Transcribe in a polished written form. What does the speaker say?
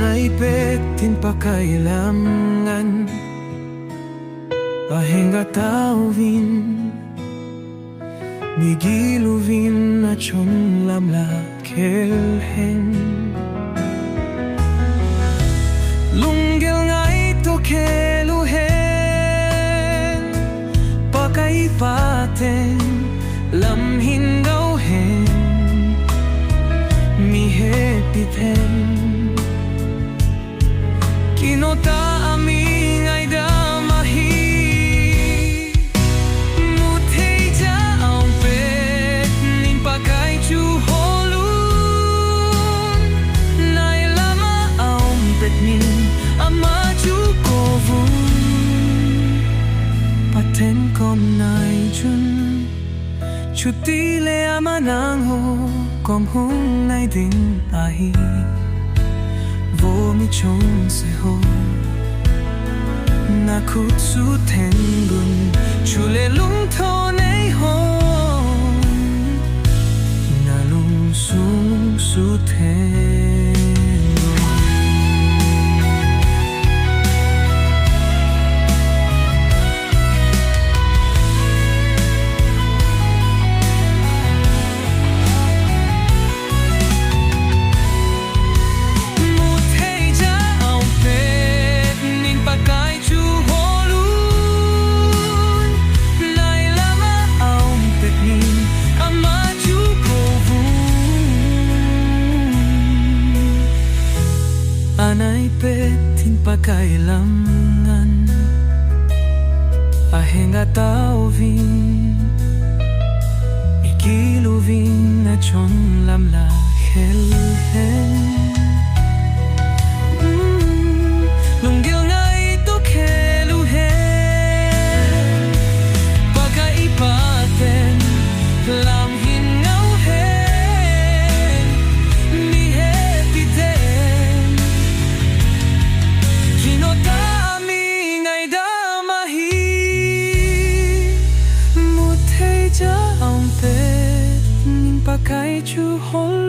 Anay petin pakailangan Ahenga tauvin Migiluvin na chon lamla kelhen Lunggil ngay to keluhen Pakaipaten lamhin gauhen Mihepiten Kinota aming ay damahi Mutay jaang pet Ning pakay chuholun Nay lama aong pet ning ama chukovun Paten kom nay chun Chutile amanang ho Kom hung nay din ahi Vô mi chong se ho Na kut su ten bun Chule lung to nei ho Na lung sung su ten Anay petin pakailangan Ahenga tauvin Ikiluvin na chon lamla helhen Lunggil ngay to keluhen Pakaipaten lamhin ngauhen Mihepiten Kinota aming ay damahi Mutay jaang pet Ning pakay chuhol